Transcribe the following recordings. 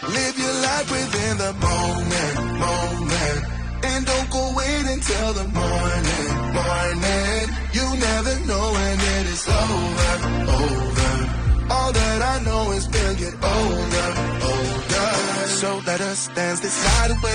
Live your life within the moment. And don't go wait until the morning. You never know when it is over. All that I know is we'll get older. So let us dance this night away.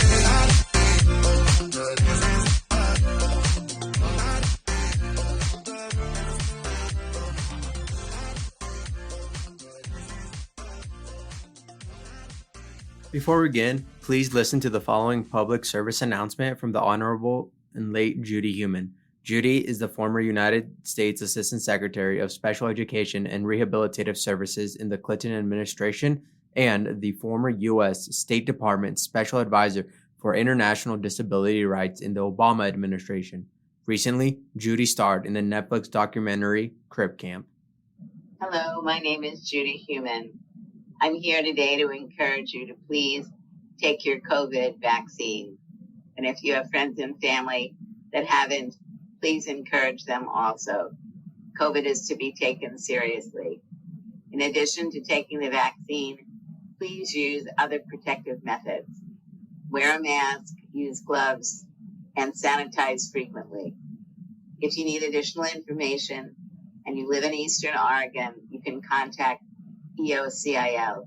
Before we begin, please listen to the following public service announcement from the Honorable and late Judy Heumann. Judy is the former United States Assistant Secretary of Special Education and Rehabilitative Services in the Clinton administration and the former U.S. State Department Special Advisor for International Disability Rights in the Obama administration. Recently, Judy starred in the Netflix documentary Crip Camp. Hello, my name is Judy Heumann. I'm here today to encourage you to please take your COVID vaccine. And if you have friends and family that haven't, please encourage them also. COVID is to be taken seriously. In addition to taking the vaccine, please use other protective methods. Wear a mask, use gloves, and sanitize frequently. If you need additional information and you live in Eastern Oregon, you can contact EOCIL.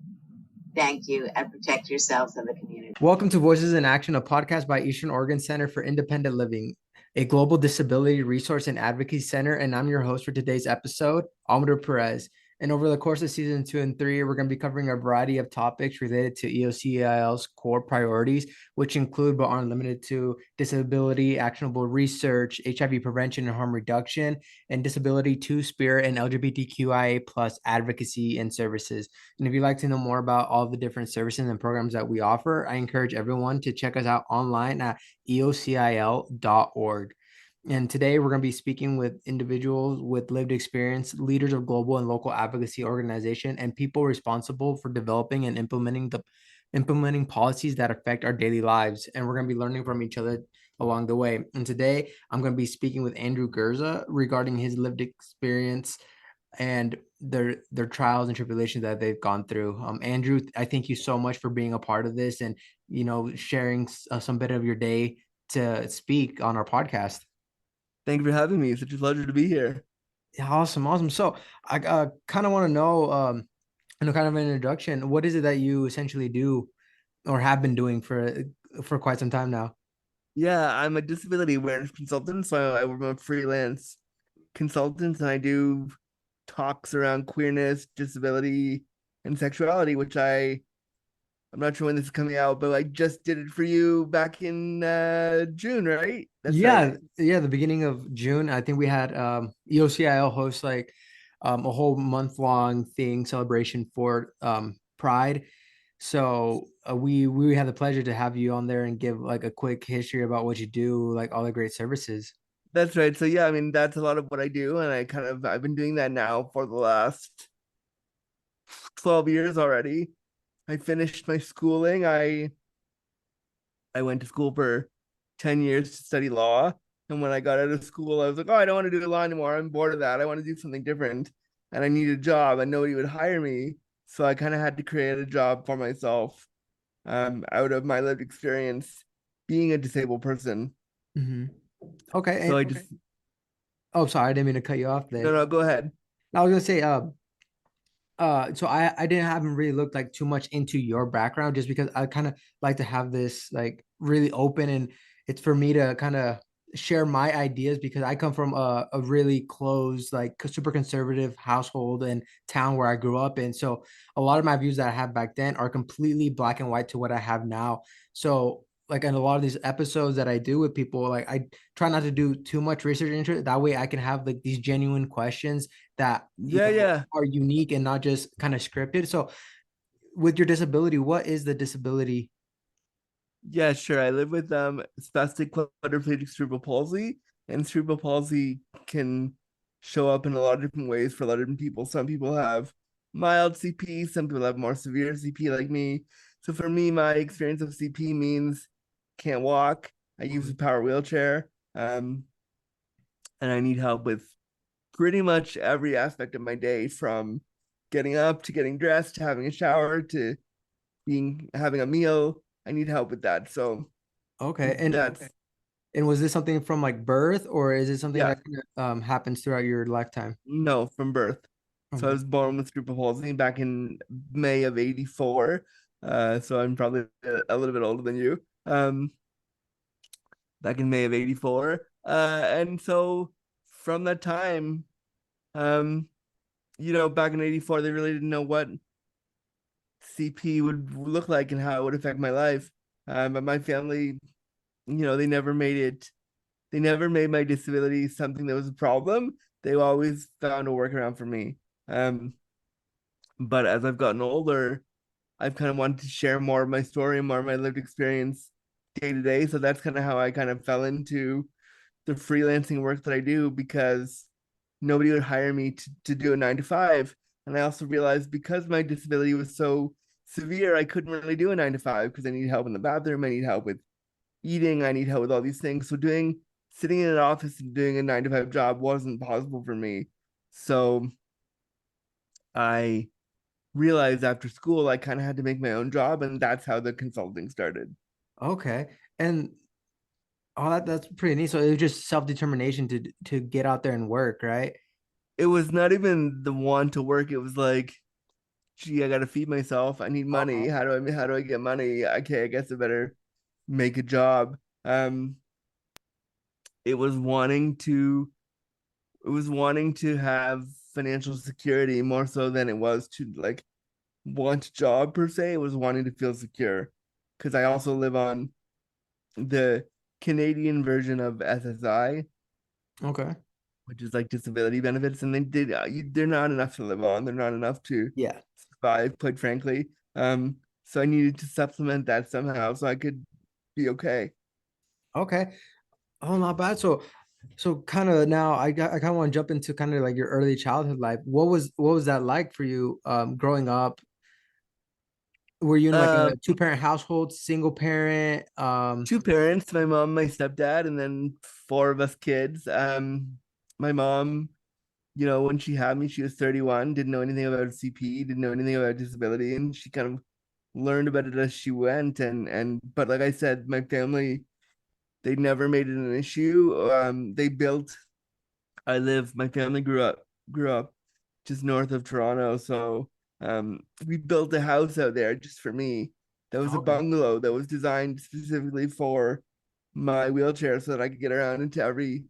Thank you, and protect yourselves and the community. Welcome to Voices in Action, a podcast by Eastern Oregon Center for Independent Living, a global disability resource and advocacy center, and I'm your host for today's episode, Almir Perez. And over the course of season 2 and 3, we're going to be covering a variety of topics related to EOCIL's core priorities, which include but aren't limited to disability, actionable research, HIV prevention and harm reduction, and disability, two-spirit, and LGBTQIA plus advocacy and services. And if you'd like to know more about all the different services and programs that we offer, I encourage everyone to check us out online at eocil.org. And today we're going to be speaking with individuals with lived experience, leaders of global and local advocacy organization, and people responsible for developing and implementing policies that affect our daily lives. And we're going to be learning from each other along the way. And today I'm going to be speaking with Andrew Gurza regarding his lived experience and their trials and tribulations that they've gone through. Andrew, I thank you so much for being a part of this and, sharing some bit of your day to speak on our podcast. Thank you for having me. It's such a pleasure to be here. Yeah, awesome. So I kind of want to know, kind of an introduction. What is it that you essentially do or have been doing for quite some time now? Yeah, I'm a disability awareness consultant. So I'm a freelance consultant, and I do talks around queerness, disability, and sexuality, which I'm not sure when this is coming out, but I just did it for you back in June, right? That's right. Yeah, the beginning of June. I think we had EOCIL host a whole month-long celebration for Pride. So we had the pleasure to have you on there and give a quick history about what you do, all the great services. That's right. So yeah, I mean, that's a lot of what I do, and I've been doing that now for the last 12 years already. I finished my schooling. I went to school for 10 years to study law. And when I got out of school, I was like, oh, I don't want to do law anymore. I'm bored of that. I want to do something different. And I need a job, and nobody would hire me. So I kind of had to create a job for myself out of my lived experience being a disabled person. Mm-hmm. Okay. So Oh, sorry. I didn't mean to cut you off there. No, go ahead. I was going to say, so I haven't really looked too much into your background, just because I kind of like to have this really open, and it's for me to kind of share my ideas, because I come from a really closed, super conservative household and town where I grew up in. So a lot of my views that I have back then are completely black and white to what I have now. So in a lot of these episodes that I do with people, I try not to do too much research into it. That way I can have these genuine questions that are unique and not just kind of scripted. So with your disability, what is the disability? Yeah, sure. I live with spastic quadriplegic cerebral palsy, and cerebral palsy can show up in a lot of different ways for a lot of different people. Some people have mild CP, some people have more severe CP like me. So for me, my experience of CP means can't walk. I use a power wheelchair, and I need help with pretty much every aspect of my day, from getting up to getting dressed to having a shower to being having a meal. I need help with that. So Okay. that's And was this something from like birth, or is it something yeah, that happens throughout your lifetime? no, from birth. So I Mhm. was born with cerebral palsy back in May of '84. So I'm probably a little bit older than you. Back in May of '84. And so from that time, um, back in '84, they really didn't know what CP would look like and how it would affect my life. But my family, they never made my disability something that was a problem. They always found a workaround for me. Um, but as I've gotten older, I've kind of wanted to share more of my story and more of my lived experience day to day. So that's kind of how I kind of fell into the freelancing work that I do, because nobody would hire me to do a 9 to 5. And I also realized, because my disability was so severe, I couldn't really do a 9 to 5 because I need help in the bathroom. I need help with eating. I need help with all these things. So sitting in an office and doing a 9 to 5 job wasn't possible for me. So I realized after school, I kind of had to make my own job. And that's how the consulting started. Okay. And that's pretty neat. So it was just self-determination to get out there and work, right? It was not even the want to work. It was like, gee, I gotta feed myself. I need money. Okay. How do I get money? Okay, I guess I better make a job. Um, it was wanting to it was wanting to have financial security more so than it was to like want a job per se. It was wanting to feel secure. Because I also live on the Canadian version of SSI, Okay. which is like disability benefits, and they're not enough to live on. They're not enough to Yeah. survive, quite frankly. So I needed to supplement that somehow so I could be okay. Okay. Oh, not bad. So kind of now I kind of want to jump into kind of like your early childhood life. What was that like for you growing up? Were you in like Um, a two-parent household, single parent? 2 parents, my mom, my stepdad, and then 4 of us kids. My mom, when she had me, she was 31, didn't know anything about CP, didn't know anything about disability, and she kind of learned about it as she went. But like I said, my family, they never made it an issue. My family grew up just north of Toronto. So we built a house out there just for me. That was a Okay. bungalow that was designed specifically for my wheelchair so that I could get around into every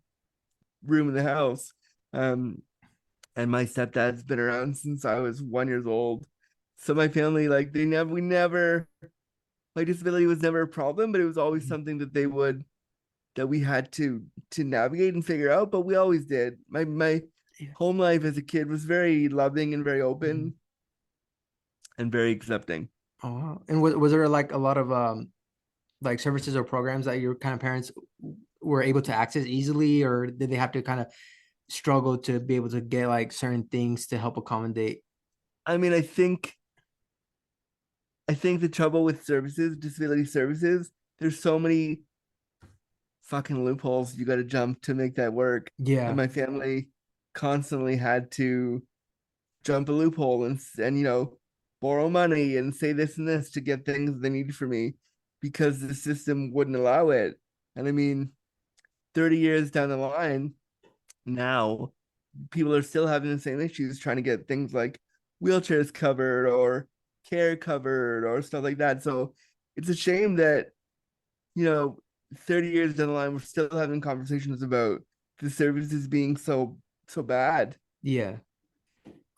room in the house. Um, and my stepdad's been around since I was 1 years old. So my family, like we never, my disability was never a problem, but it was always something that we had to navigate and figure out, but we always did. My Yeah. home life as a kid was very loving and very Mhm. open and very accepting. Oh, wow. And was there like a lot of like services or programs that your kind of parents were able to access easily, or did they have to kind of struggle to be able to get like certain things to help accommodate? I mean, I think the trouble with services, disability services, there's so many fucking loopholes you got to jump to make that work. And Yeah. my family constantly had to jump a loophole and borrow money and say this and this to get things they needed for me, because the system wouldn't allow it. And I mean, 30 years down the line now, people are still having the same issues trying to get things like wheelchairs covered or care covered or stuff like that. So it's a shame that, you know 30 years down the line, we're still having conversations about the services being so bad. Yeah.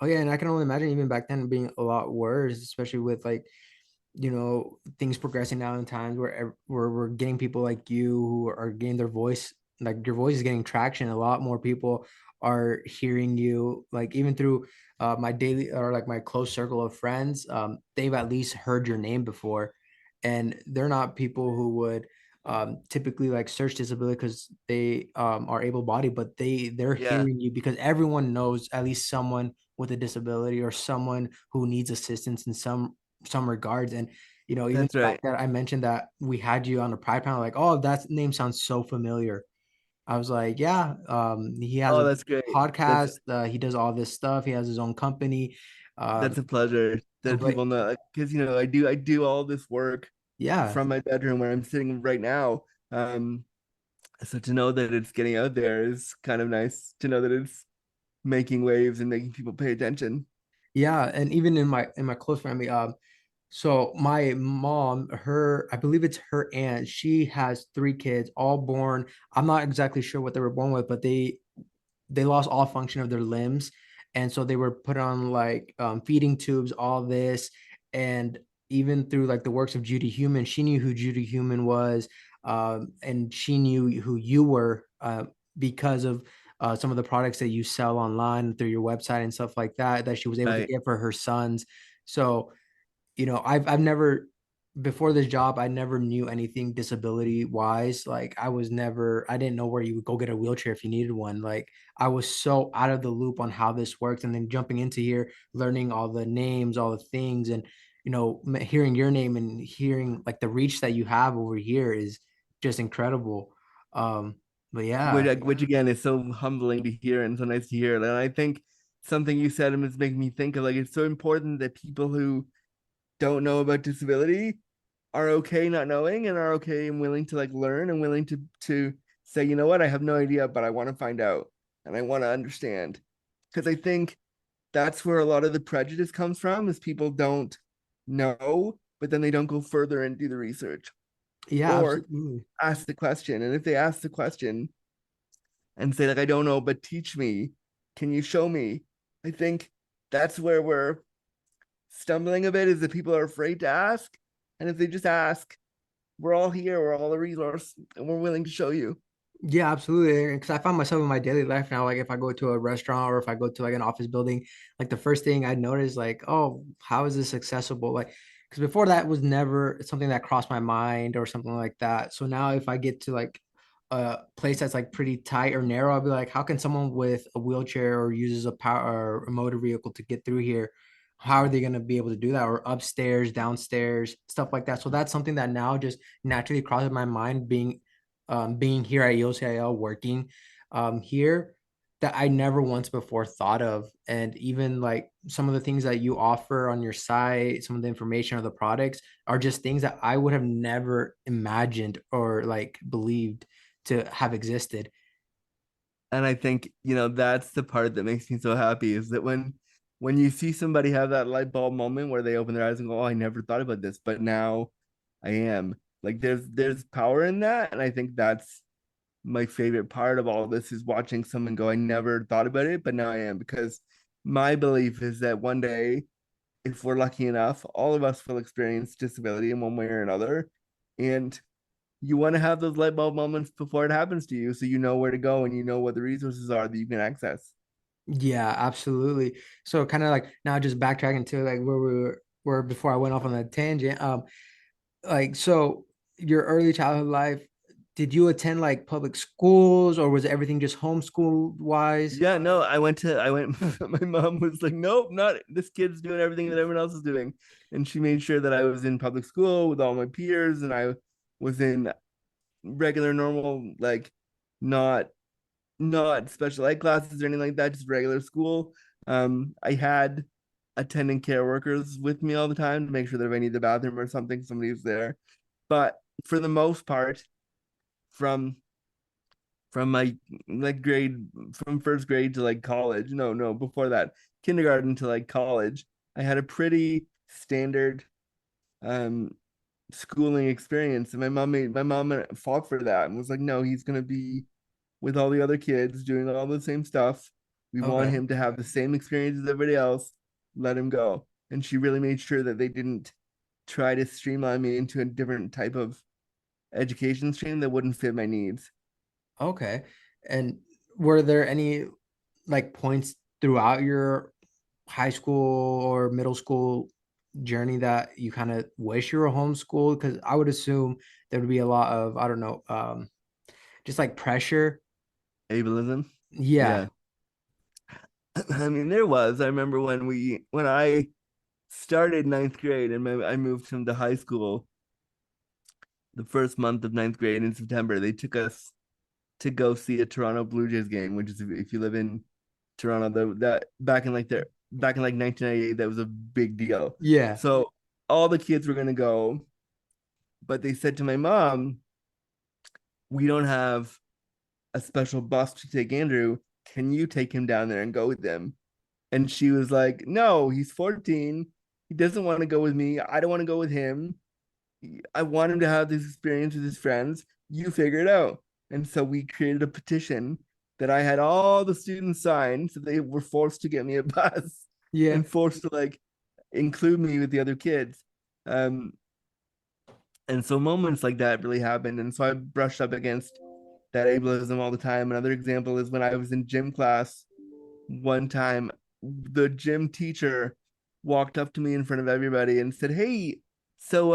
Oh yeah, and I can only imagine even back then being a lot worse, especially with like, things progressing now in times where we're getting people like you who are getting their voice, like your voice is getting traction. A lot more people are hearing you, like even through my daily or like my close circle of friends. They've at least heard your name before, and they're not people who would typically like search disability because they are able-bodied, but they're Yeah, hearing you because everyone knows at least someone with a disability or someone who needs assistance in some regards. And even that's the fact right. that I mentioned that we had you on the Pride panel, like, oh, that name sounds so familiar. I was like, yeah, he has Oh, a that's great. That's podcast, he does all this stuff, he has his own company. that's a pleasure that But people know, because I do all this work yeah, from my bedroom where I'm sitting right now. So to know that it's getting out there is kind of nice to know that it's making waves and making people pay attention. yeah, and even in my close family, so my mom, her, I believe it's her aunt, she has three kids, all born. I'm not exactly sure what they were born with, but they lost all function of their limbs, and so they were put on like feeding tubes, all this. And even through like the works of Judy Human, she knew who Judy Human was, and she knew who you were, because of some of the products that you sell online through your website and stuff like that, that she was able to Right. get for her sons. So I've never, before this job, I never knew anything disability wise. Like I didn't know where you would go get a wheelchair if you needed one. Like I was so out of the loop on how this works, and then jumping into here, learning all the names, all the things, and hearing your name and hearing like the reach that you have over here is just incredible. But yeah, Which again is so humbling to hear and so nice to hear. And I think something you said is making me think of, like, it's so important that people who don't know about disability are okay not knowing, and are okay and willing to like learn, and willing to say, you know what, I have no idea, but I want to find out and I want to understand. Because I think that's where a lot of the prejudice comes from, is people don't know, but then they don't go further and do the research yeah, or absolutely. ask the question. And if they ask the question and say, like, I don't know, but teach me, can you show me? I think that's where we're stumbling a bit, is that people are afraid to ask. And if they just ask, we're all here, we're all a resource, and we're willing to show you. Yeah, absolutely. Because I find myself in my daily life now, like if I go to a restaurant or if I go to like an office building, like the first thing I notice, like, oh, how is this accessible? Like, because before that was never something that crossed my mind or something like that. So now if I get to like a place that's like pretty tight or narrow, I'll be like, how can someone with a wheelchair or uses a power or a motor vehicle to get through here? How are they going to be able to do that? Or upstairs, downstairs, stuff like that. So that's something that now just naturally crosses my mind, being here at EOCIL, working here, that I never once before thought of. And even like some of the things that you offer on your site, some of the information or the products are just things that I would have never imagined or like believed to have existed. And I think, that's the part that makes me so happy, is that when you see somebody have that light bulb moment where they open their eyes and go, oh, I never thought about this, but now I am. Like, there's power in that. And I think that's my favorite part of all of this, is watching someone go, I never thought about it, but now I am. Because my belief is that one day, if we're lucky enough, all of us will experience disability in one way or another. And you want to have those light bulb moments before it happens to you, so you know where to go and you know what the resources are that you can access. Yeah, absolutely. So kind of like now just backtracking to like where before I went off on that tangent. Like so your early childhood life, did you attend like public schools or was everything just homeschool wise? Yeah, no, I went my mom was like, nope, not this kid's doing everything that everyone else is doing. And she made sure that I was in public school with all my peers, and I was in regular, normal, like, not not special ed classes or anything like that, just regular school. I had attending care workers with me all the time to make sure that if I need the bathroom or something, somebody's there. But for the most part, from my like grade from first grade to like college, no, before that, kindergarten to like college, I had a pretty standard um schooling experience. And my mom fought for that and was like, no, he's gonna be with all the other kids doing all the same stuff. We want Okay. him to have the same experience as everybody else. Let him go. And she really made sure that they didn't try to streamline me into a different type of education stream that wouldn't fit my needs. Okay. And were there any like points throughout your high school or middle school journey that you kind of wish you were homeschooled? Because I would assume there would be a lot of, I don't know, just like pressure. Ableism. Yeah. Yeah. I mean, there was. I remember when I started ninth grade and I moved him to high school, the first month of ninth grade in September, they took us to go see a Toronto Blue Jays game, which is if you live in Toronto, that back in like 1998, that was a big deal. Yeah. So all the kids were gonna go, but they said to my mom, "We don't have a special bus to take Andrew. Can you take him down there and go with them?" And she was like, "No, he's 14. He doesn't want to go with me. I don't want to go with him. I want him to have this experience with his friends. You figure it out." And so we created a petition that I had all the students sign, so they were forced to get me a bus Yeah. and forced to like include me with the other kids. Um, and so moments like that really happened. And so I brushed up against that ableism all the time. Another example is when I was in gym class one time, the gym teacher walked up to me in front of everybody and said, "Hey, so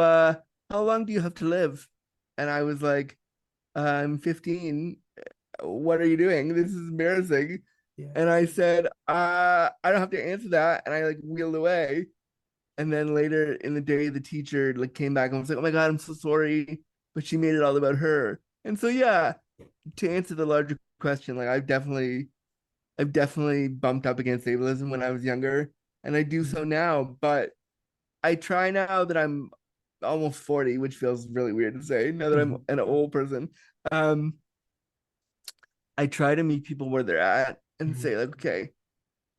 how long do you have to live?" And I was like, "I'm 15. What are you doing? This is embarrassing." Yeah. And I said, I don't have to answer that. And I like wheeled away. And then later in the day, the teacher like came back and was like, "Oh my God, I'm so sorry." But she made it all about her. And so yeah, to answer the larger question, like I've definitely bumped up against ableism when I was younger, and I do so now. But I try now that I'm almost 40, which feels really weird to say now that I'm Mhm. an old person. Um, I try to meet people where they're at and Mhm. say, like, okay,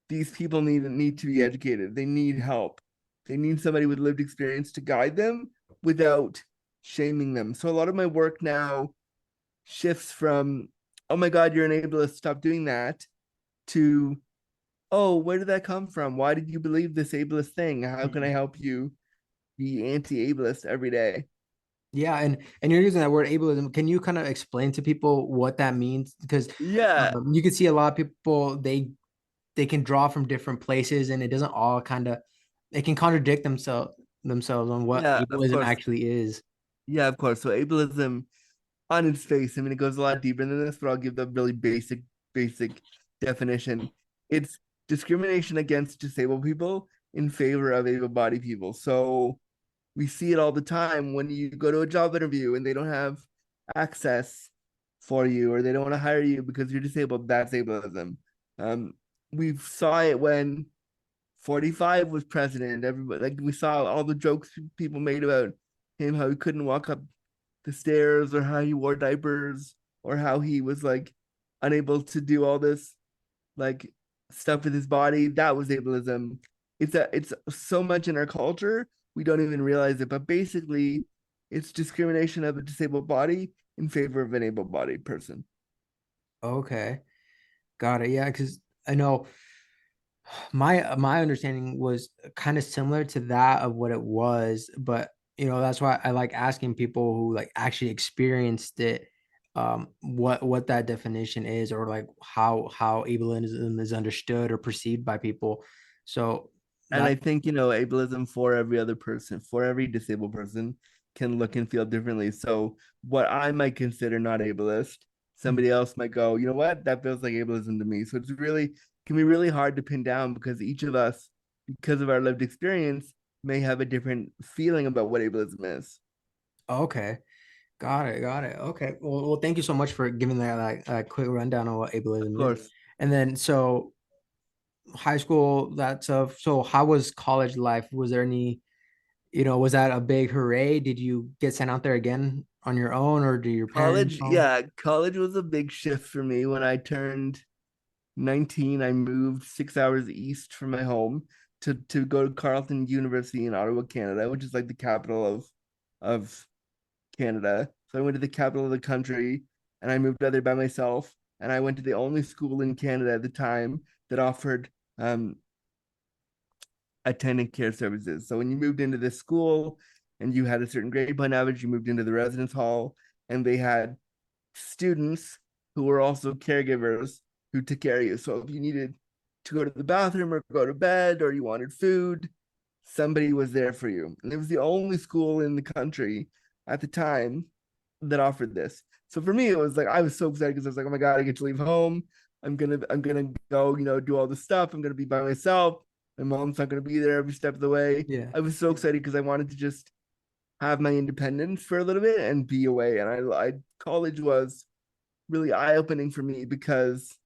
these people need to be educated. They need help. They need somebody with lived experience to guide them without shaming them. So a lot of my work now shifts from, "Oh my God, you're an ableist, stop doing that," to, "Oh, where did that come from? Why did you believe this ableist thing? How can I Mhm. help you be anti-ableist every day?" Yeah, and you're using that word ableism. Can you kind of explain to people what that means? Because Yeah, you can see a lot of people they can draw from different places, and it doesn't all kind of they can contradict themselves on what yeah, of ableism course. actually is. Yeah, of course. So ableism on its face, I mean, it goes a lot deeper than this, but I'll give the really basic definition. It's discrimination against disabled people in favor of able-bodied people. So we see it all the time when you go to a job interview and they don't have access for you, or they don't want to hire you because you're disabled. That's ableism. Um, we saw it when 45 was president. Everybody, like, we saw all the jokes people made about him, how he couldn't walk up the stairs, or how he wore diapers, or how he was like unable to do all this like stuff with his body. That was ableism. It's so much in our culture we don't even realize it. But basically, it's discrimination of a disabled body in favor of an able-bodied person. Okay, got it. Yeah, because I know my understanding was kind of similar to that of what it was, but that's why I like asking people who like actually experienced it, what that definition is, or like how ableism is understood or perceived by people. So And that I think, ableism for every other person, for every disabled person, can look and feel differently. So what I might consider not ableist, somebody else might go, "You know what? That feels like ableism to me." So it's really can be really hard to pin down, because each of us, because of our lived experience, may have a different feeling about what ableism is. okay. Got it. Okay. Well, thank you so much for giving that like quick rundown on what Of ableism is. course. And then so high school, that stuff. So how was college life? Was there any, was that a big hooray? Did you get sent out there again on your own, or do your parents College, know? yeah, college was a big shift for me. When I turned 19, I moved 6 hours east from my home to go to Carleton University in Ottawa, Canada, which is like the capital of Canada. So I went to the capital of the country, and I moved out there by myself. And I went to the only school in Canada at the time that offered attendant care services. So when you moved into this school and you had a certain grade point average, you moved into the residence hall, and they had students who were also caregivers who took care of you. So if you needed to go to the bathroom or go to bed, or you wanted food, somebody was there for you. And it was the only school in the country at the time that offered this. So for me, it was like I was so excited, because I was like, "Oh my God, I get to leave home. I'm gonna go, do all this stuff. I'm gonna be by myself. My mom's not gonna be there every step of the way." Yeah. I was so excited because I wanted to just have my independence for a little bit and be away. And I college was really eye-opening for me because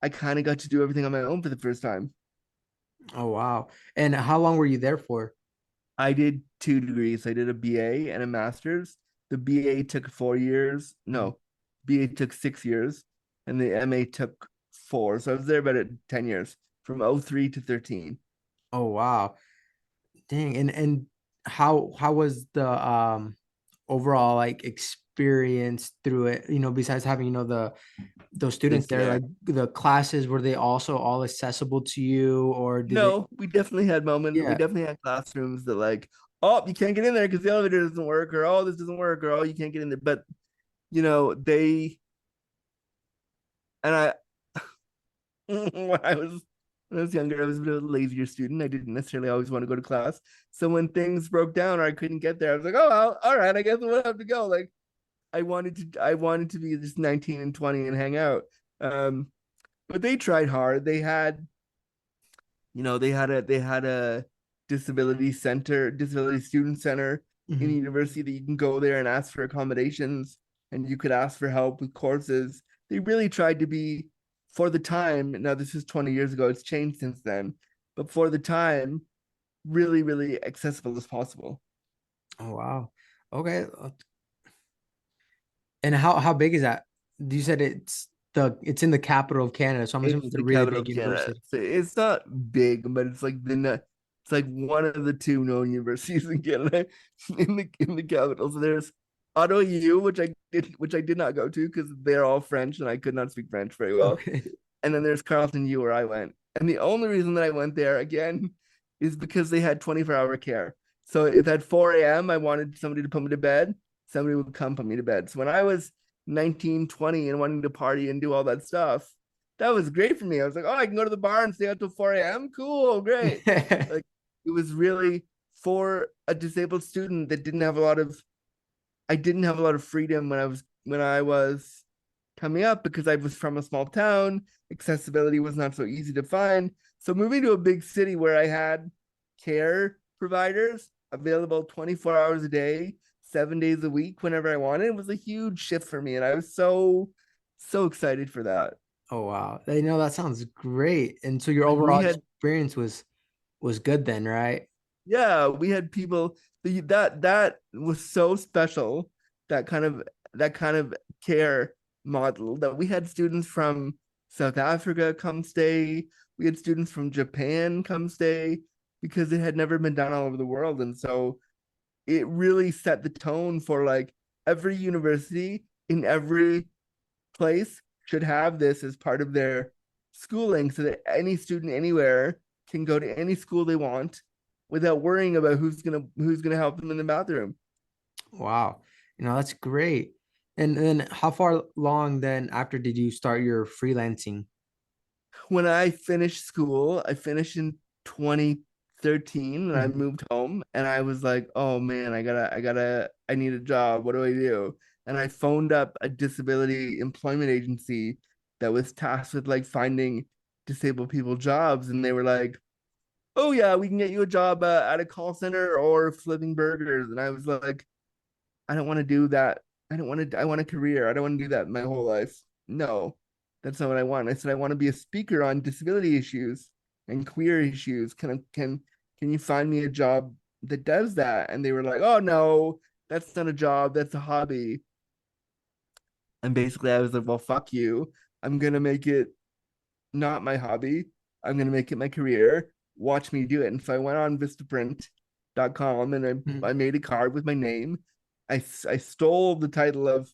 I kind of got to do everything on my own for the first time. Oh wow. And how long were you there for? I did 2 degrees. I did a BA and a master's. The BA took 4 years. Mhm. No, BA took 6 years, and the MA took four. So I was there about 10 years, from 03 to 13. Oh wow. Dang. And how was the overall like experience through it, besides having, the those students Lived there, there. like the classes, were they also all accessible to you, or did they? No, we definitely had moments. We Yeah. definitely had classrooms that like, oh, you can't get in there because the elevator doesn't work, or oh, this doesn't work, or oh, you can't get in there. But they and I when I was younger, I was a bit of a lazier student. I didn't necessarily always want to go to class. So when things broke down or I couldn't get there, I was like, oh well, all right, I guess we'll have to go. Like I wanted to be just 19 and 20 and hang out. Um, but they tried hard. They had a disability student center in Mhm. university that you can go there and ask for accommodations, and you could ask for help with courses. They really tried to be, for the time, now this is 20 years ago, it's changed since then, but for the time, really, really accessible as possible. Oh wow. Okay. And how big is that? You said it's in the capital of Canada, so I'm assuming It's it's a the really capital big of Canada. university. So it's not big, but it's like one of the two known universities in Canada in the capital. So there's Ottawa U, which I did not go to because they're all French and I could not speak French very well. Okay. And then there's Carleton U where I went. And the only reason that I went there again is because they had 24-hour care. So if at 4 a.m. I wanted somebody to put me to bed, somebody would come put me to bed. So when I was 19, 20 and wanting to party and do all that stuff, that was great for me. I was like, oh, I can go to the bar and stay out till 4 a.m. Cool, great. Like it was really for a disabled student that didn't have a lot of I didn't have a lot of freedom when I was coming up because I was from a small town. Accessibility was not so easy to find. So moving to a big city where I had care providers available 24 hours a day, 7 days a week, whenever I wanted, was a huge shift for me. And I was so excited for that. Oh wow. That sounds great. And so your Like overall experience was good then, right? we had people that was so special, that kind of care model, that we had students from South Africa come stay, we had students from Japan come stay, because it had never been done all over the world. And so it really set the tone for like every university in every place should have this as part of their schooling, so that any student anywhere can go to any school they want without worrying about who's gonna help them in the bathroom. Wow. That's great. And then how far long then after did you start your freelancing? When I finished school, I finished in 2013 and I Mhm. moved home, and I was like, oh man, I need a job. What do I do? And I phoned up a disability employment agency that was tasked with like finding disabled people jobs. And they were like, oh yeah, we can get you a job at a call center or flipping burgers. And I was like, I don't want to do that. I want a career. I don't want to do that my whole life. No, that's not what I want. I said, I want to be a speaker on disability issues and queer issues. Can you find me a job that does that? And they were like, oh no, that's not a job. That's a hobby. And basically I was like, well, fuck you. I'm going to make it not my hobby. I'm going to make it my career. Watch me do it. And so I went on vistaprint.com and Mhm. I made a card with my name. I stole the title of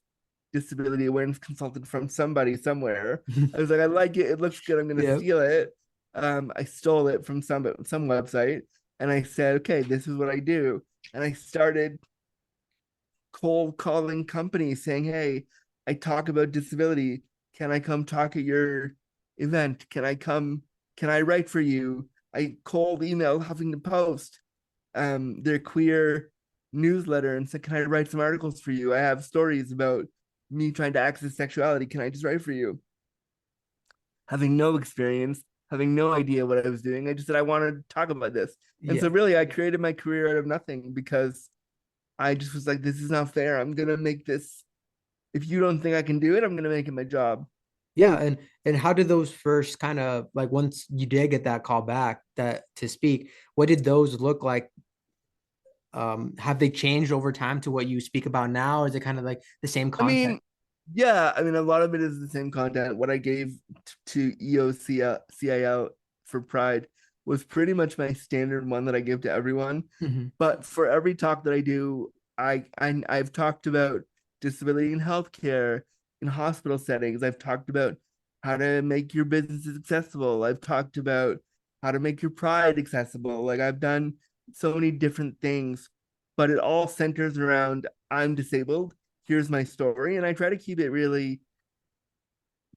disability awareness consultant from somebody somewhere. I was like, I like it. It looks good. I'm going to Yep. steal it. I stole it from some website, and I said, okay, this is what I do. And I started cold calling companies saying, hey, I talk about disability. Can I come talk at your event? Can I write for you? I cold email Huffington Post, their queer newsletter, and said, can I write some articles for you? I have stories about me trying to access sexuality. Can I just write for you? Having no experience, having no idea what I was doing. I just said I wanted to talk about this. And so Yeah. really I created my career out of nothing because I just was like, this is not fair. I'm gonna make this if you don't think I can do it, I'm gonna make it my job. Yeah, and how did those first kind of like once you did get that call back that to speak, what did those look like? Have they changed over time to what you speak about now? Or is it kind of like the same I content? mean, yeah, I mean, a lot of it is the same content. What I gave to EOCIL for Pride was pretty much my standard one that I give to everyone. Hmm. But for every talk that I do, I've talked about disability in healthcare, in hospital settings. I've talked about how to make your businesses accessible. I've talked about how to make your pride accessible. Like I've done so many different things, but it all centers around I'm disabled. Here's my story, and I try to keep it really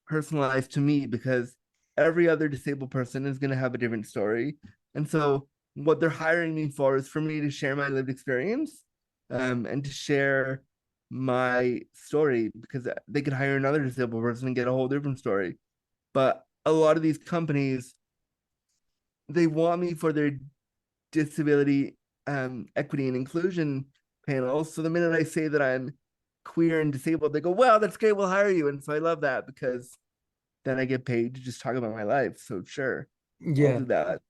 personalized to me because every other disabled person is going to have a different story. And so what they're hiring me for is for me to share my lived experience, and to share my story because they could hire another disabled person and get a whole different story. But a lot of these companies, they want me for their disability, equity and inclusion panels. So the minute I say that I'm queer and disabled, they go, "Wow, that's great. We'll hire you." And so I love that because then I get paid to just talk about my life. So sure, I'll Yeah. do that.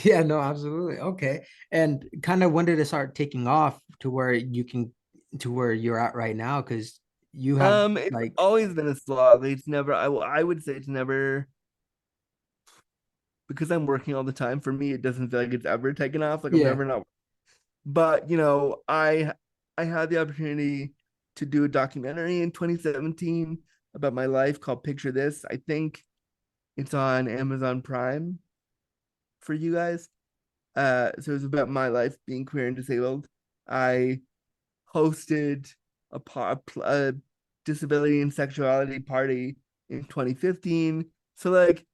Yeah, no, absolutely. Okay. And kind of when did it start taking off to where you can to where you're at right now? Because you have It's like, always been a slog. It's never. I would say it's never because I'm working all the time. For me, it doesn't feel like it's ever taken off. Like I'm yeah. never not. But I had the opportunity to do a documentary in 2017 about my life called Picture This. I think it's on Amazon Prime for you guys. So it's about my life being queer and disabled. I hosted a disability and sexuality party in 2015. So like,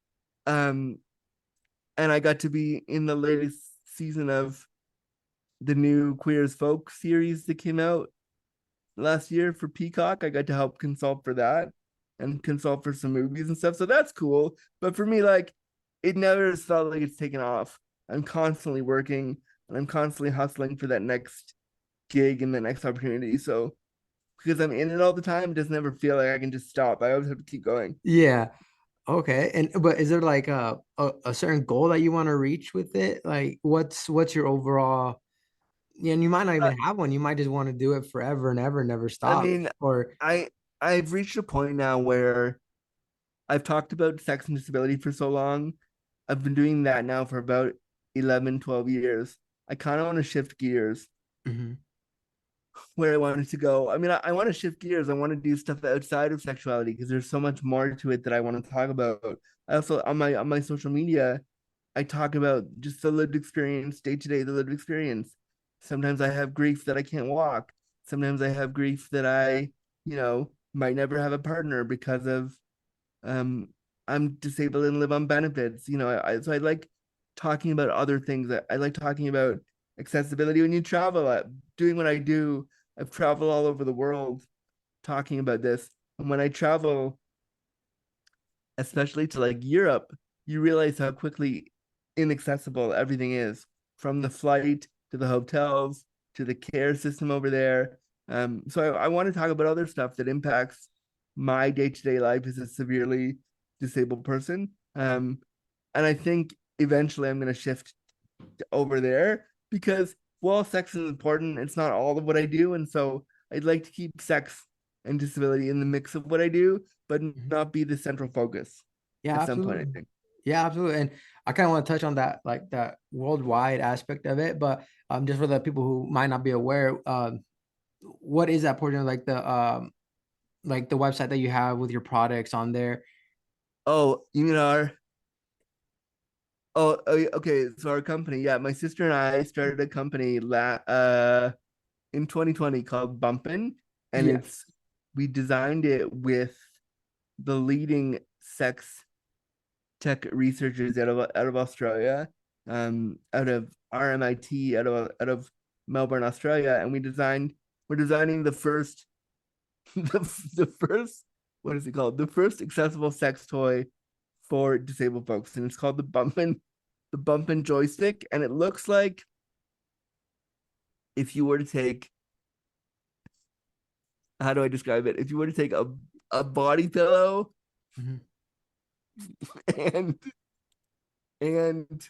um, and I got to be in the latest season of the new Queer as Folk series that came out last year for Peacock. I got to help consult for that and consult for some movies and stuff. So that's cool. But for me, like, it never felt like it's taken off. I'm constantly working and I'm constantly hustling for that next gig and the next opportunity. So because I'm in it all the time, it doesn't ever feel like I can just stop. I always have to keep going. Yeah. Okay. And but is there like a certain goal that you want to reach with it? Like what's your overall, yeah, and you might not Uh, even have one. You might just want to do it forever and ever, never I stop. mean, Or I I've reached a point now where I've talked about sex and disability for so long. I've been doing that now for about 11, 12 years. I kind of want to shift gears Mhm. where I wanted to go. I mean, I want to shift gears. I want to do stuff outside of sexuality because there's so much more to it that I want to talk about. I also on my social media, I talk about just the lived experience, day to day, the lived experience. Sometimes I have grief that I can't walk. Sometimes I have grief that might never have a partner because of um I'm disabled and live on benefits. So I like talking about other things. That I like talking about accessibility when you travel. Doing what I do, I've traveled all over the world talking about this. And when I travel, especially to like Europe, you realize how quickly inaccessible everything is, from the flight to the hotels to the care system over there. So I want to talk about other stuff that impacts my day-to-day life as a severely disabled person. And I think eventually I'm going to shift over there because while sex is important, it's not all of what I do. And so I'd like to keep sex and disability in the mix of what I do, but Mhm. not be the central focus Yeah, at some point, I absolutely. think. Yeah, absolutely. And I kind of want to touch on that, like that worldwide aspect of it. But just for the people who might not be aware, what is that portion of like the website that you have with your products on there? Oh, you mean okay. So our company, yeah, my sister and I started a company in 2020 called Bumpin', and Yeah. we designed it with the leading sex tech researchers out of Australia, out of RMIT, out of Melbourne, Australia, and we're designing the first the first what is it called? The first accessible sex toy for disabled folks, and it's called the Bumpin' joystick, and it looks like if you were to take how do I describe it? If you were to take a body pillow Mhm. and and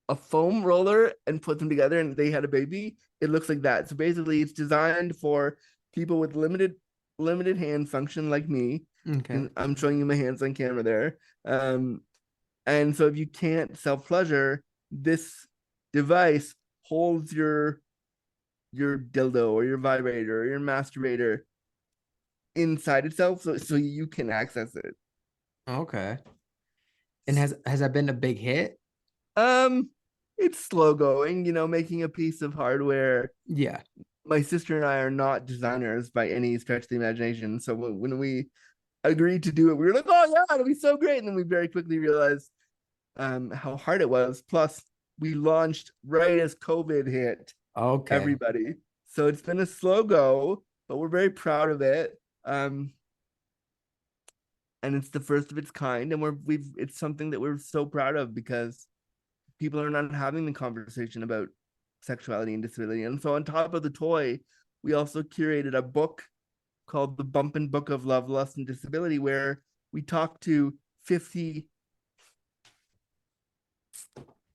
a foam roller and put them together and they had a baby, it looks like that. So basically it's designed for people with limited hand function like me. Okay. I'm showing you my hands on camera there. And so if you can't self pleasure, this device holds your dildo or your vibrator or your masturbator inside itself, so you can access it. Okay. And has that been a big hit? Um, it's slow going, making a piece of hardware. Yeah. My sister and I are not designers by any stretch of the imagination. So when we agreed to do it, we were like, "Oh yeah, it'll be so great!" And then we very quickly realized how hard it was. Plus, we launched right as COVID hit Okay. everybody. So it's been a slow go, but we're very proud of it. And it's the first of its kind, and it's something that we're so proud of because people are not having the conversation about sexuality and disability. And so on top of the toy, we also curated a book called The Bumpin' Book of Love, Lust, and Disability, where we talk to 50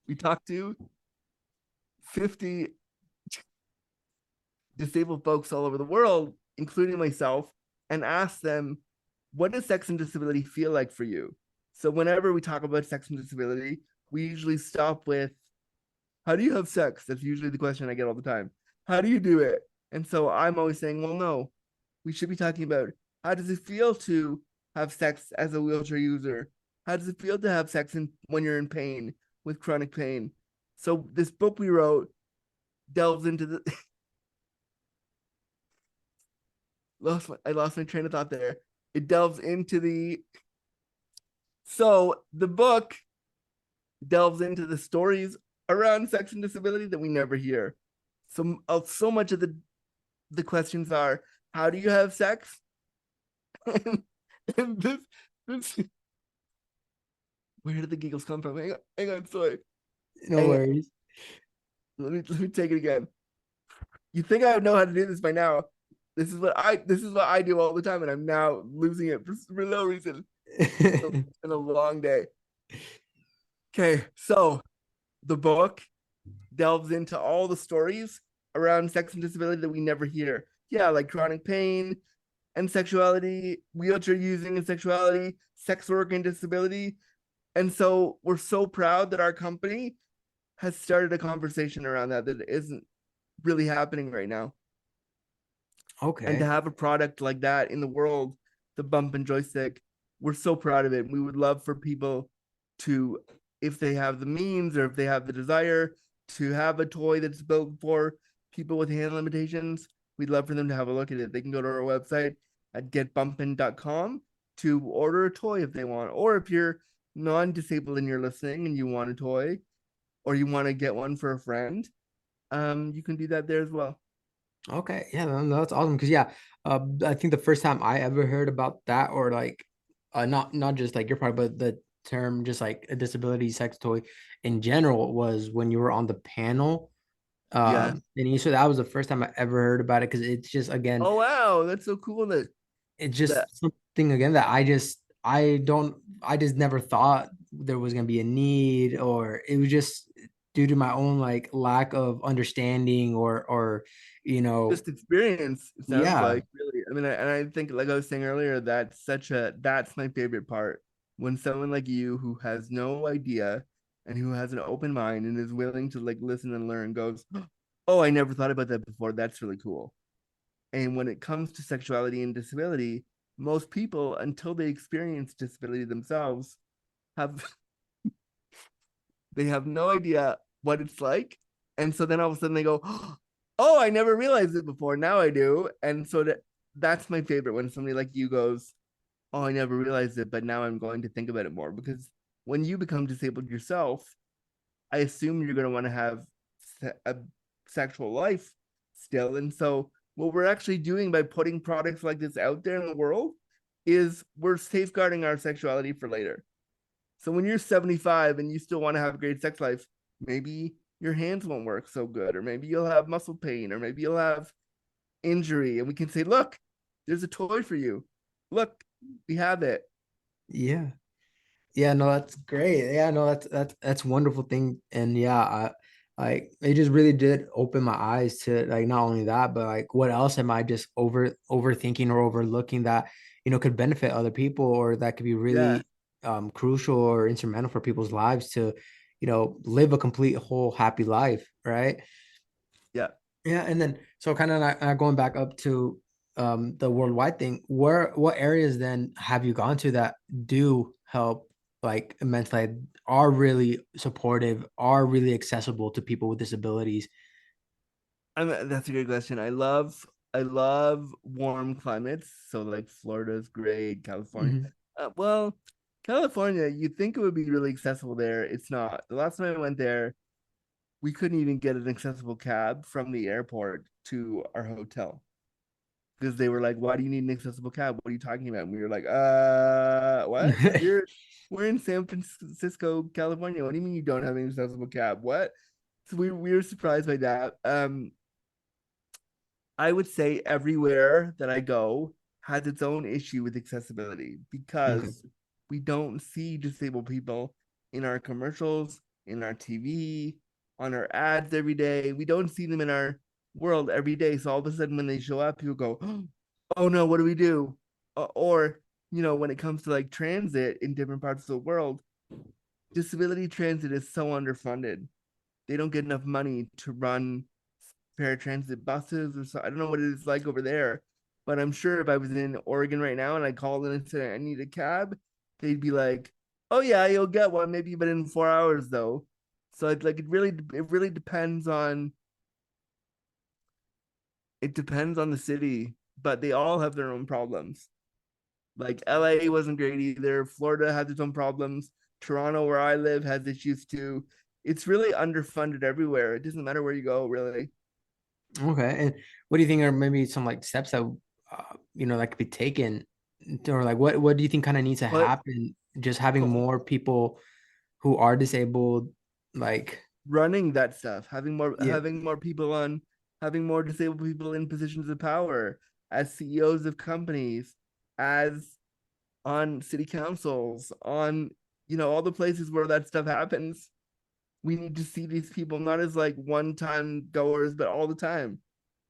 we talk to 50 disabled folks all over the world, including myself, and ask them, what does sex and disability feel like for you? So whenever we talk about sex and disability, we usually stop with, how do you have sex? That's usually the question I get all the time. How do you do it? And so I'm always saying, well, no, we should be talking about, how does it feel to have sex as a wheelchair user? How does it feel to have sex when you're in pain, with chronic pain? So this book we wrote delves into the I lost my train of thought there. It delves into the book delves into the stories around sex and disability that we never hear. So much of the questions are, how do you have sex? and this where did the giggles come from? Hang on, sorry. No Hang on. worries. Let me take it again. You think I would know how to do this by now? This is what I do all the time, and I'm now losing it for no reason. It's been a long day. Okay, so the book delves into all the stories around sex and disability that we never hear. Yeah, like chronic pain and sexuality, wheelchair using and sexuality, sex work and disability. And so we're so proud that our company has started a conversation around that isn't really happening right now. And to Okay. have a product like that in the world, the bump and joystick, we're so proud of it. We would love for people to, if they have the means or if they have the desire to have a toy that's built for people with hand limitations, we'd love for them to have a look at it. They can go to our website at getbumpin.com to order a toy if they want. Or if you're non-disabled and you're listening and you want a toy or you want to get one for a friend, you can do that there as well. Okay. Yeah, no, that's awesome. Because yeah, I think the first time I ever heard about that, or like, not just like your part, but the term just like a disability sex toy in general was when you were on the panel. Yeah. And you said that was the first time I ever heard about it because it's just again, Oh wow, that's so cool it's that just something again that I just never thought there was gonna be a need, or it was just due to my own like lack of understanding or you know just experience, it sounds yeah. like, really. I mean, and I think, like I was saying earlier, that's my favorite part. When someone like you who has no idea and who has an open mind and is willing to like listen and learn goes, oh, I never thought about that before. That's really cool. And when it comes to sexuality and disability, most people, until they experience disability themselves, have they have no idea what it's like. And so then all of a sudden they go, oh, I never realized it before. Now I do. And so that's my favorite when somebody like you goes, oh, I never realized it, but now I'm going to think about it more. Because when you become disabled yourself, I assume you're going to want to have a sexual life still. And so what we're actually doing by putting products like this out there in the world is we're safeguarding our sexuality for later. So when you're 75 and you still want to have a great sex life, maybe your hands won't work so good, or maybe you'll have muscle pain, or maybe you'll have injury. And we can say, look, there's a toy for you. Look, we have it. Yeah. Yeah, no, that's great. Yeah, no, that's wonderful thing. And yeah, like it just really did open my eyes to like not only that, but like what else am I just overthinking or overlooking that, could benefit other people or that could be Yeah, really crucial or instrumental for people's lives to, live a complete whole happy life, right? yeah. Yeah, and then so kind of not going back up to the worldwide thing, what areas then have you gone to that do help like immensely, are really supportive, are really accessible to people with disabilities? That's a great question. I love warm climates. So like Florida's great, California. Mhm. Well, California, you'd think it would be really accessible there. It's not. The last time I went there, we couldn't even get an accessible cab from the airport to our hotel because they were like, "Why do you need an accessible cab? What are you talking about?" And we were like, what? We're in San Francisco, California. What do you mean you don't have an accessible cab? What?" So we were surprised by that. I would say everywhere that I go has its own issue with accessibility Okay. because we don't see disabled people in our commercials, in our TV, on our ads every day. We don't see them in our world every day. So all of a sudden, when they show up, people go, "Oh no, what do we do?" Or, when it comes to like transit in different parts of the world, disability transit is so underfunded. They don't get enough money to run paratransit buses or so. I don't know what it is like over there, but I'm sure if I was in Oregon right now and I called in and said I need a cab, they'd be like, "Oh yeah, you'll get one, maybe, but in 4 hours though." So it's like it really depends on the city, but they all have their own problems. Like LA wasn't great either. Florida has its own problems. Toronto, where I live, has issues too. It's really underfunded everywhere. It doesn't matter where you go, really. Okay. And what do you think are maybe some like steps that that could be taken, or like what do you think kind of needs to But happen, just having but more people who are disabled, like, running that stuff, yeah. having more disabled people in positions of power as CEOs of companies, as on city councils, on all the places where that stuff happens. We need to see these people not as like one-time goers, but all the time.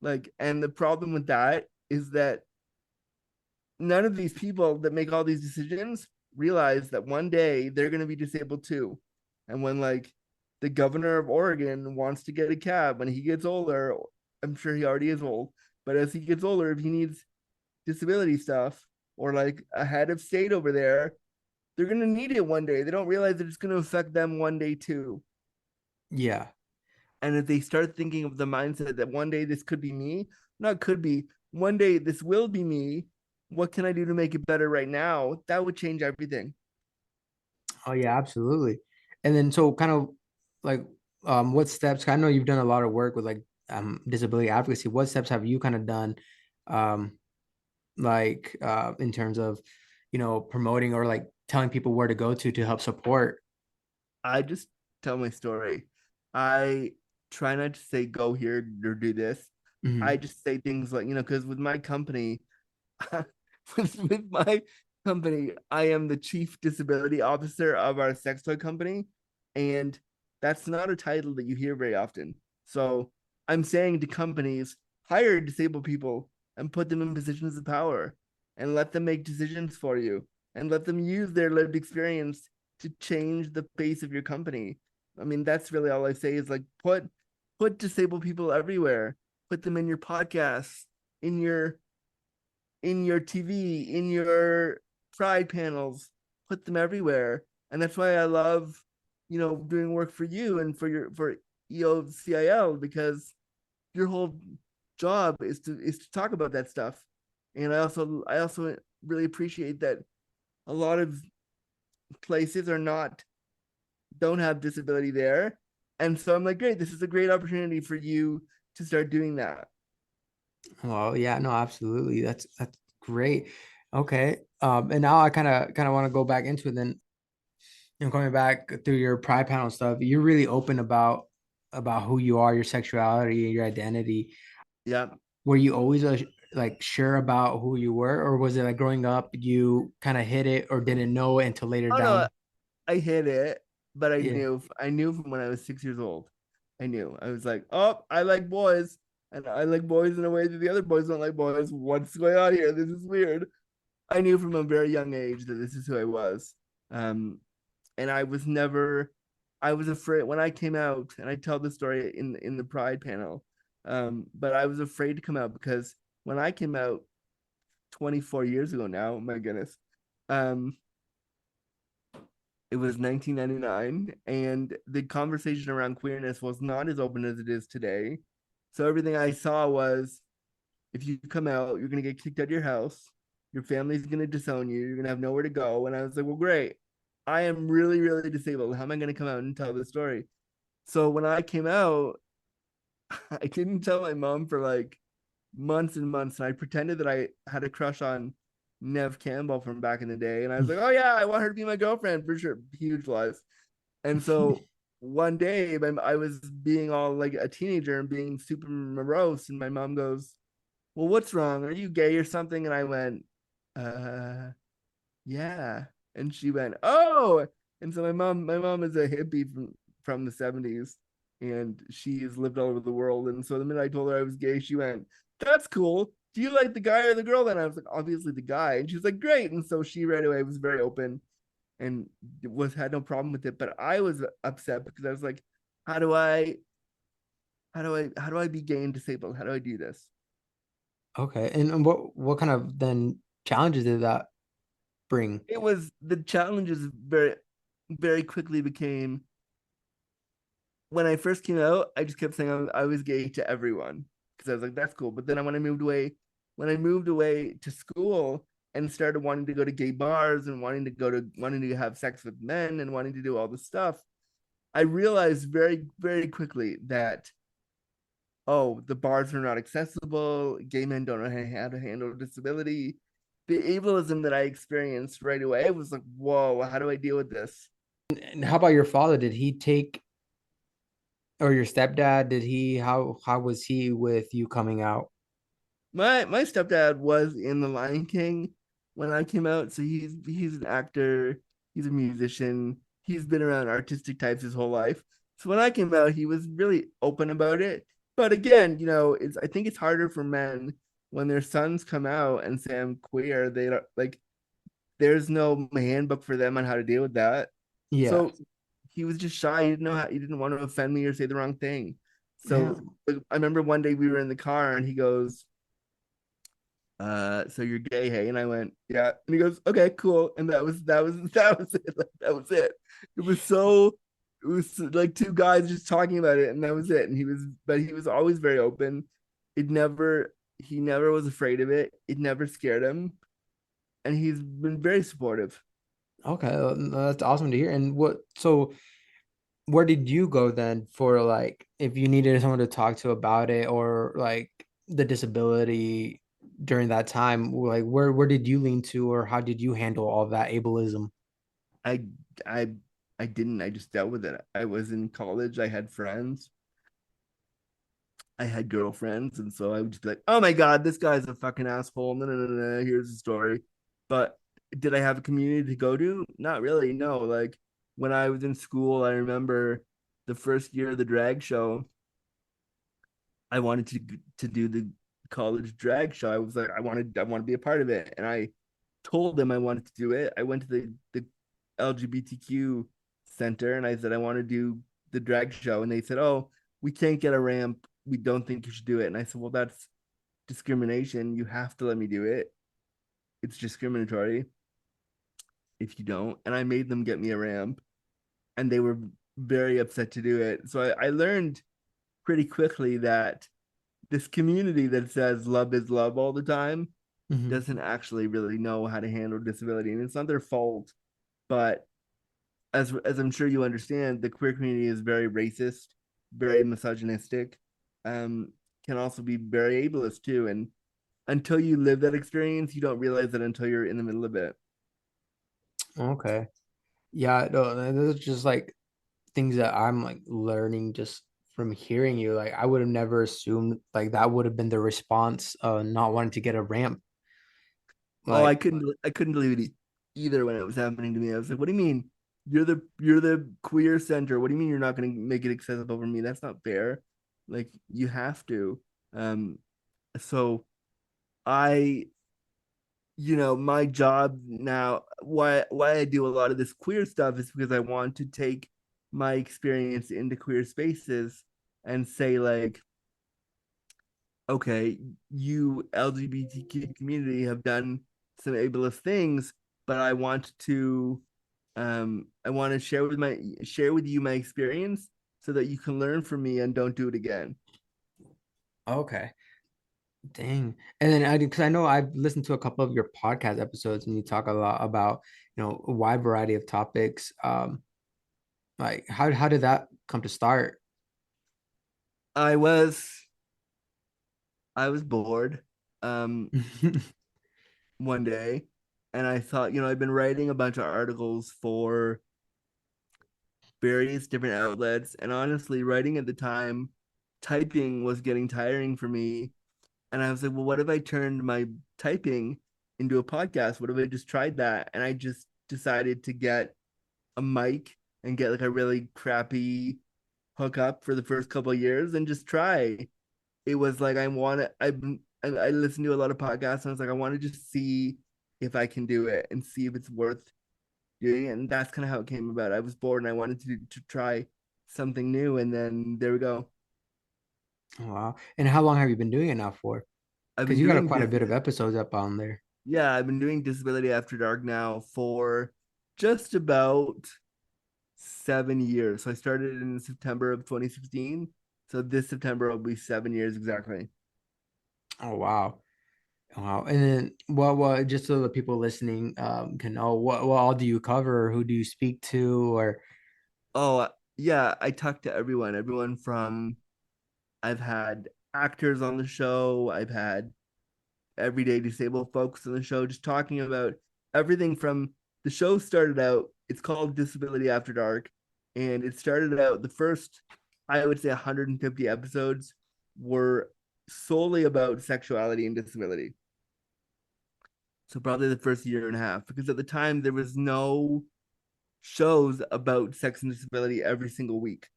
Like, and the problem with that is that none of these people that make all these decisions realize that one day they're going to be disabled too. And when like the governor of Oregon wants to get a cab when he gets older, I'm sure he already is old, but as he gets older, if he needs disability stuff or like a head of state over there, they're going to need it one day. They don't realize that it's going to affect them one day too. Yeah. And if they start thinking of the mindset that one day this could be me, not could be, one day this will be me, what can I do to make it better right now? That would change everything. Oh yeah, absolutely. And then so kind of like what steps, I know you've done a lot of work with like disability advocacy. What steps have you kind of done um like in terms of promoting or like telling people where to go to help support? I just tell my story. I try not to say go here or do this. I Mhm. just say things like, because with my company, with my company, I am the chief disability officer of our sex toy company. And that's not a title that you hear very often. So I'm saying to companies, hire disabled people and put them in positions of power and let them make decisions for you and let them use their lived experience to change the face of your company. I mean, that's really all I say is like put disabled people everywhere. Put them in your podcasts, in your TV, in your pride panels, put them everywhere. And that's why I love, doing work for you and for EOCIL because your whole job is to talk about that stuff. And I also really appreciate that a lot of places don't have disability there. And so I'm like, great, this is a great opportunity for you to start doing that. Well, yeah, no, absolutely. That's great. Okay. And now I kind of want to go back into it then, coming back through your pride panel stuff, you're really open about who you are, your sexuality, your identity. Yeah. Were you always like sure about who you were, or was it like growing up you kind of hid it or didn't know it until later Oh no, down? I hid it, but Yeah. I knew from when I was 6 years old. I knew. I was like, oh, I like boys, and I like boys in a way that the other boys don't like boys. What's going on here? This is weird. I knew from a very young age that this is who I was. Um, and I was afraid when I came out, and I tell the story in the Pride panel. But I was afraid to come out because when I came out 24 years ago now, my goodness, um, it was 1999, and the conversation around queerness was not as open as it is today. So everything I saw was, if you come out, you're gonna get kicked out of your house. Your family's gonna disown you. You're gonna have nowhere to go. And I was like, well, great. I am really, really disabled. How am I gonna come out and tell this story? So when I came out, I didn't tell my mom for like months and months, and I pretended that I had a crush on Nev Campbell from back in the day, and I was like, "Oh yeah, I want her to be my girlfriend for sure." Huge lies. And so one day, I was being all like a teenager and being super morose, and my mom goes, "Well, what's wrong? Are you gay or something?" And I went, "Uh, yeah." And she went, "Oh." And so my mom is a hippie from the 70s, and she's lived all over the world. And so the minute I told her I was gay, she went, "That's cool. Do you like the guy or the girl?" Then I was like, "Obviously the guy." And she was like, "Great." And so she right away was very open and was had no problem with it. But I was upset because I was like, how do I be gay and disabled? How do I do this? Okay. And what kind of then challenges did that bring? It was the challenges very quickly became, when I first came out, I just kept saying I was gay to everyone because I was like, that's cool. But then when I moved away to school and started wanting to go to gay bars and wanting to have sex with men and wanting to do all this stuff, I realized very, very quickly that, oh, the bars are not accessible. Gay men don't know how to handle disability. The ableism that I experienced right away was like, whoa, how do I deal with this? And how about your father? Did he take, or your stepdad, did he, how was he with you coming out? My stepdad was in The Lion King when I came out, so he's an actor, he's a musician, he's been around artistic types his whole life. So when I came out, he was really open about it. But again, it's I think it's harder for men when their sons come out and say I'm queer. They don't like there's no handbook for them on how to deal with that. Yeah. So he was just shy. He didn't want to offend me or say the wrong thing. Yeah. So I remember one day we were in the car and he goes, so you're gay, hey? And I went, yeah. And he goes, okay, cool. And that was it. Like, that was it. It was so it was like two guys just talking about it, and that was it. And he was always very open. He never was afraid of it. It never scared him. And he's been very supportive. Okay. That's awesome to hear. And so where did you go then for like if you needed someone to talk to about it or like the disability during that time, like where did you lean to or how did you handle all that ableism? I I I didn't. I just dealt with it. I was in college. I had friends. I had girlfriends, and so I would just be like, "Oh my god, this guy's a fucking asshole." No, no, no, no. Here's the story. But did I have a community to go to? Not really. No. Like when I was in school, I remember the first year of the drag show. I wanted to do the college drag show. I was like, I want to be a part of it, and I told them I wanted to do it. I went to the LGBTQ center and I said I want to do the drag show, and they said, "Oh, we can't get a ramp. We don't think you should do it." And I said, "Well, that's discrimination. You have to let me do it. It's discriminatory if you don't." And I made them get me a ramp, and they were very upset to do it. So I learned pretty quickly that this community that says love is love all the time Mhm. doesn't actually really know how to handle disability, and it's not their fault. But as I'm sure you understand, the queer community is very racist, very misogynistic, can also be very ableist too. And until you live that experience, you don't realize that until you're in the middle of it. Okay. Yeah, no, those are just like things that I'm like learning just from hearing you. Like I would have never assumed like that would have been the response, not wanting to get a ramp. Oh, Like, I couldn't believe it either when it was happening to me. I was like, what do you mean? You're the queer center. What do you mean you're not going to make it accessible for me? That's not fair. Like you have to. Um, so I, my job now, why I do a lot of this queer stuff is because I want to take my experience into queer spaces and say like, okay, you LGBTQ community have done some ableist things, but I want to share with you my experience so that you can learn from me and don't do it again. okay, dang. And then because I know I've listened to a couple of your podcast episodes and you talk a lot about, a wide variety of topics. Like how did that come to start? I was I was bored one day and I thought, I've been writing a bunch of articles for various different outlets, and honestly, writing at the time, typing was getting tiring for me. And I was like, well, what if I turned my typing into a podcast? What if I just tried that? And I just decided to get a mic and get like a really crappy hookup for the first couple of years and just try. It was like I listened to a lot of podcasts and I was like, I want to just see if I can do it and see if it's worth doing it. And that's kind of how it came about. I was bored and I wanted to try something new, and then there we go. Wow. And how long have you been doing it now for? I've Because been you got doing quite a this. bit of episodes up on there. Yeah, I've been doing Disability After Dark now for just about 7 years. So I started in September of 2016. So this September will be 7 years exactly. Oh wow. Wow. And then what just so the people listening can know what all do you cover? Who do you speak to? Or Oh, yeah, I talk to everyone. Everyone from I've had actors on the show, I've had everyday disabled folks on the show, just talking about everything from the show started out. It's called Disability After Dark, and it started out the first, I would say, 150 episodes were solely about sexuality and disability. So probably the first year and a half, because at the time there was no shows about sex and disability every single week,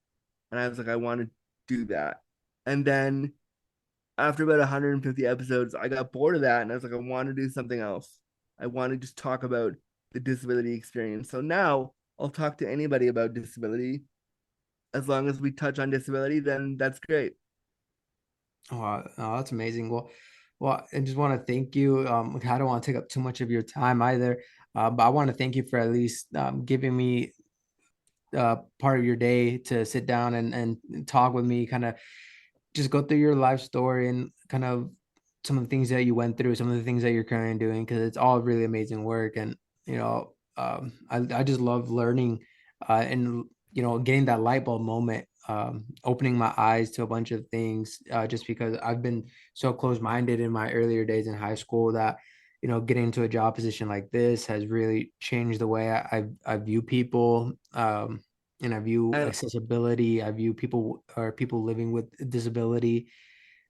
and I was like, I want to do that. And then after about 150 episodes, I got bored of that and I was like, I want to do something else. I want to just talk about the disability experience. So now I'll talk to anybody about disability. As long as we touch on disability, then that's great. oh, that's amazing. Well, I just want to thank you. I don't want to take up too much of your time either. But I want to thank you for at least giving me part of your day to sit down and talk with me, kind of just go through your life story and kind of some of the things that you went through, some of the things that you're currently doing, because it's all really amazing work. And I just love learning and getting that light bulb moment, opening my eyes to a bunch of things, just because I've been so close-minded in my earlier days in high school that getting into a job position like this has really changed the way I view people. And I view And accessibility. I view people living with disability.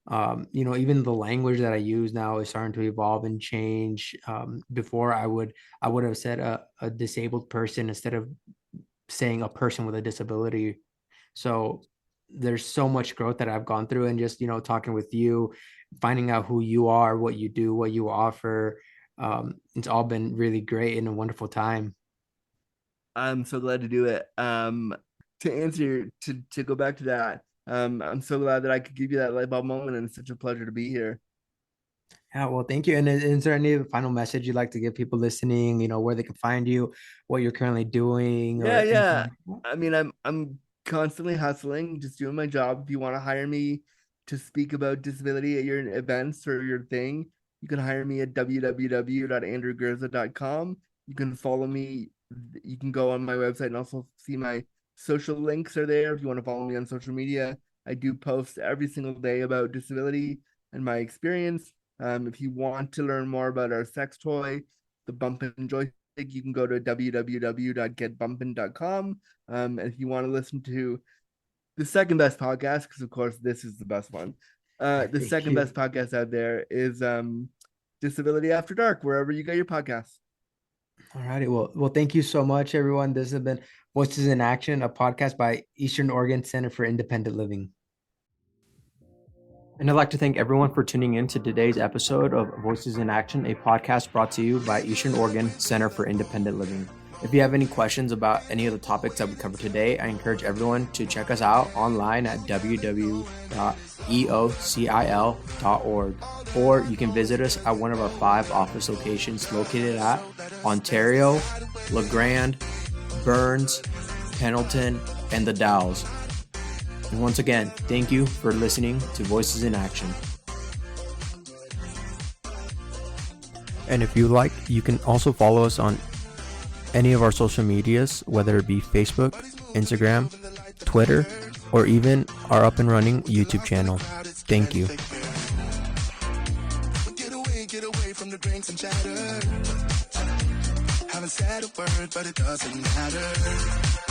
Even the language that I use now is starting to evolve and change. Before I would have said a disabled person instead of saying a person with a disability. So there's so much growth that I've gone through, and just talking with you, finding out who you are, what you do, what you offer. It's all been really great and a wonderful time. I'm so glad to do it. To answer to go back to that, I'm so glad that I could give you that light bulb moment, and it's such a pleasure to be here. Yeah, well, thank you. And is there any final message you'd like to give people listening, where they can find you, what you're currently doing, Yeah, or anything yeah. like that? I mean, I'm constantly hustling, just doing my job. If you want to hire me to speak about disability at your events or your thing, you can hire me at www.andrewgurza.com. You can follow me. You can go on my website and also see my social links are there if you want to follow me on social media. I do post every single day about disability and my experience. If you want to learn more about our sex toy, the Bump and Joy, you can go to www.getbumpin.com. And if you want to listen to the second best podcast, because of course this is the best one. The Thank second you. best podcast out there is Disability After Dark, wherever you get your podcasts. All righty. Well, thank you so much, everyone. This has been Voices in Action, a podcast by Eastern Oregon Center for Independent Living. And I'd like to thank everyone for tuning in to today's episode of Voices in Action, a podcast brought to you by Eastern Oregon Center for Independent Living. If you have any questions about any of the topics that we covered today, I encourage everyone to check us out online at www.eocil.org, or you can visit us at one of our 5 office locations located at Ontario, LeGrand, Burns, Pendleton, and the Dalles. And once again, thank you for listening to Voices in Action. And if you like, you can also follow us on any of our social medias, whether it be Facebook, Instagram, Twitter, or even our up and running YouTube channel. Thank you. Get away from the drinks and chatter. Haven't said a word, but it doesn't matter.